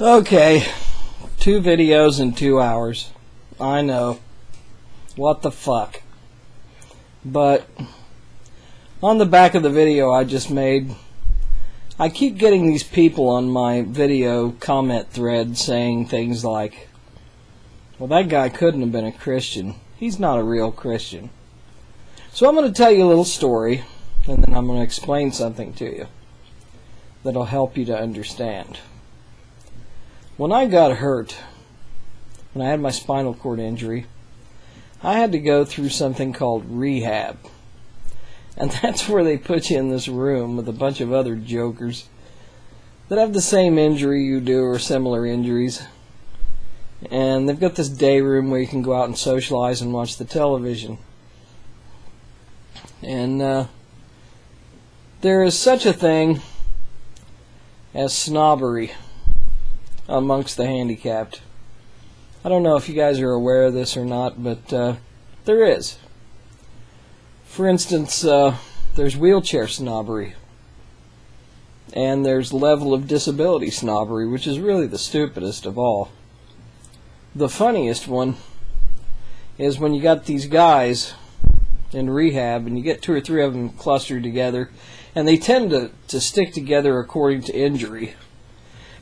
Okay, 2 videos in 2 hours. I know. What the fuck? But on the back of the video I just made, I keep getting these people on my video comment thread saying things like, well, that guy couldn't have been a Christian. He's not a real Christian. So I'm going to tell you a little story, and then I'm going to explain something to you that'll help you to understand. When I got hurt, when I had my spinal cord injury, I had to go through something called rehab. And that's where they put you in this room with a bunch of other jokers that have the same injury you do or similar injuries. And they've got this day room where you can go out and socialize and watch the television. And there is such a thing as snobbery amongst the handicapped. I don't know if you guys are aware of this or not, but there is. For instance, there's wheelchair snobbery, and there's level of disability snobbery, which is really the stupidest of all. The funniest one is when you got these guys in rehab and you get 2 or 3 of them clustered together, and they tend to stick together according to injury.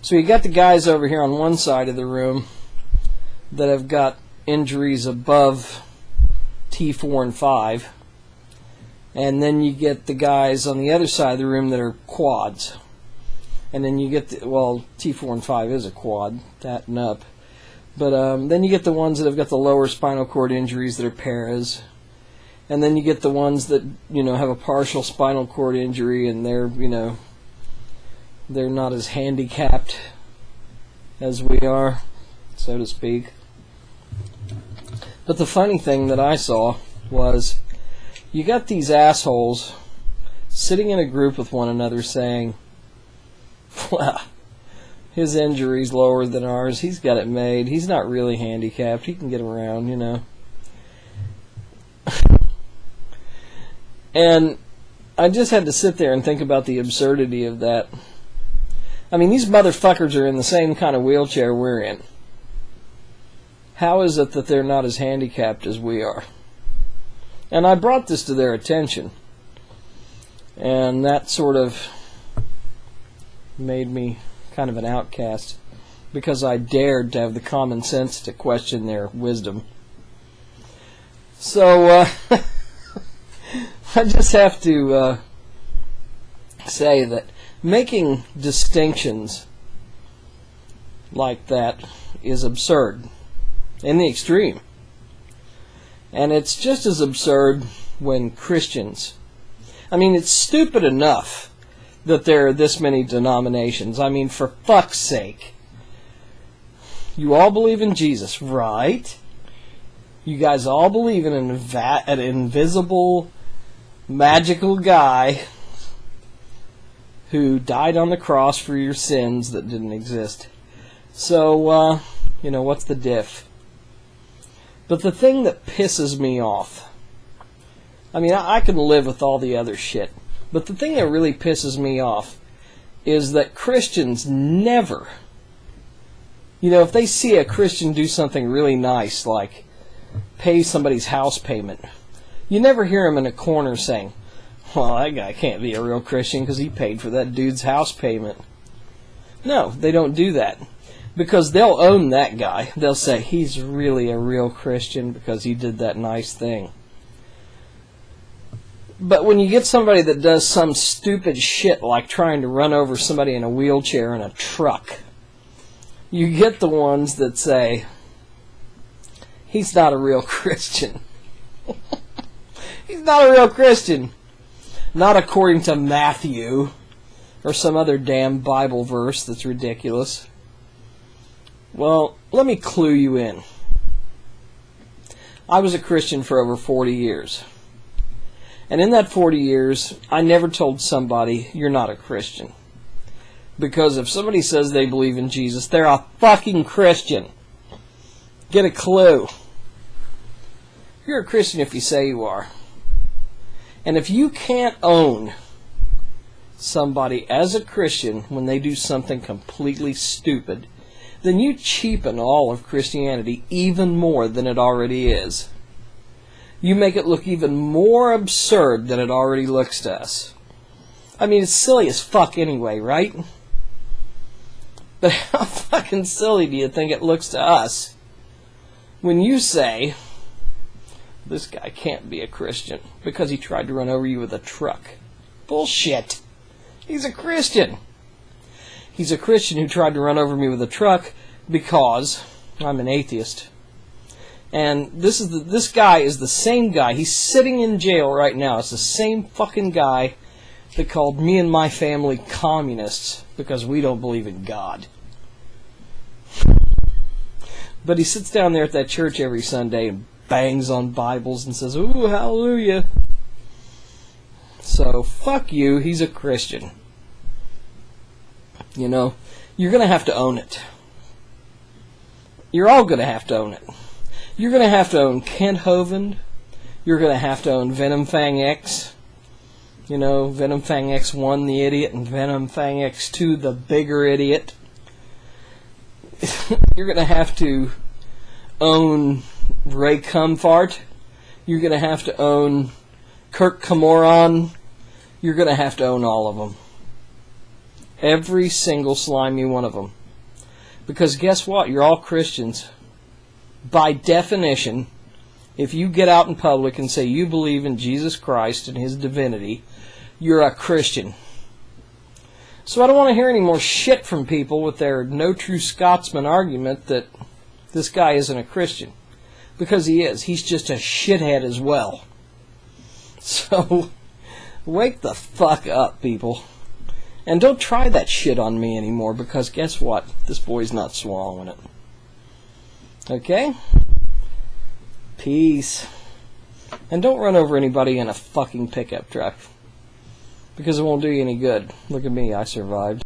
So you got the guys over here on one side of the room that have got injuries above T4 and 5, and then you get the guys on the other side of the room that are quads, and then you get T4 and 5 is a quad, that and up, but then you get the ones that have got the lower spinal cord injuries that are paras, and then you get the ones that have a partial spinal cord injury and they're not as handicapped as we are, so to speak. But the funny thing that I saw was you got these assholes sitting in a group with one another saying, well, his injury's lower than ours, he's got it made, he's not really handicapped, he can get around, And I just had to sit there and think about the absurdity of that. I mean, these motherfuckers are in the same kind of wheelchair we're in. How is it that they're not as handicapped as we are? And I brought this to their attention, and that sort of made me kind of an outcast, because I dared to have the common sense to question their wisdom. So I just have to say that making distinctions like that is absurd in the extreme. And it's just as absurd when Christians... I mean, it's stupid enough that there are this many denominations. I mean, for fuck's sake. You all believe in Jesus, right? You guys all believe in an invisible, magical guy who died on the cross for your sins that didn't exist. So, what's the diff? But the thing that pisses me off, I mean, I can live with all the other shit, but the thing that really pisses me off is that Christians never, if they see a Christian do something really nice, like pay somebody's house payment, you never hear them in a corner saying, well, that guy can't be a real Christian because he paid for that dude's house payment. No, they don't do that. Because they'll own that guy. They'll say, he's really a real Christian because he did that nice thing. But when you get somebody that does some stupid shit like trying to run over somebody in a wheelchair in a truck, you get the ones that say, he's not a real Christian. He's not a real Christian. Not according to Matthew or some other damn Bible verse that's ridiculous. Well, let me clue you in. I was a Christian for over 40 years. And in that 40 years, I never told somebody, you're not a Christian. Because if somebody says they believe in Jesus, they're a fucking Christian. Get a clue. You're a Christian if you say you are. And if you can't own somebody as a Christian when they do something completely stupid, then you cheapen all of Christianity even more than it already is. You make it look even more absurd than it already looks to us. I mean, it's silly as fuck anyway, right? But how fucking silly do you think it looks to us when you say, this guy can't be a Christian because he tried to run over you with a truck? Bullshit. He's a Christian. He's a Christian who tried to run over me with a truck because I'm an atheist. And this guy is the same guy. He's sitting in jail right now. It's the same fucking guy that called me and my family communists because we don't believe in God. But he sits down there at that church every Sunday and bangs on Bibles and says, "Ooh, hallelujah." So, fuck you, he's a Christian. You know, you're going to have to own it. You're all going to have to own it. You're going to have to own Kent Hovind. You're going to have to own Venom Fang X. You know, Venom Fang X1, the idiot, and Venom Fang X2, the bigger idiot. You're going to have to own Ray Cumfart. You're going to have to own Kirk Camoron. You're going to have to own all of them. Every single slimy one of them. Because guess what? You're all Christians. By definition, if you get out in public and say you believe in Jesus Christ and His divinity, you're a Christian. So I don't want to hear any more shit from people with their no True Scotsman argument that this guy isn't a Christian. Because he is. He's just a shithead as well. So, wake the fuck up, people. And don't try that shit on me anymore, because guess what? This boy's not swallowing it. Okay? Peace. And don't run over anybody in a fucking pickup truck. Because it won't do you any good. Look at me, I survived.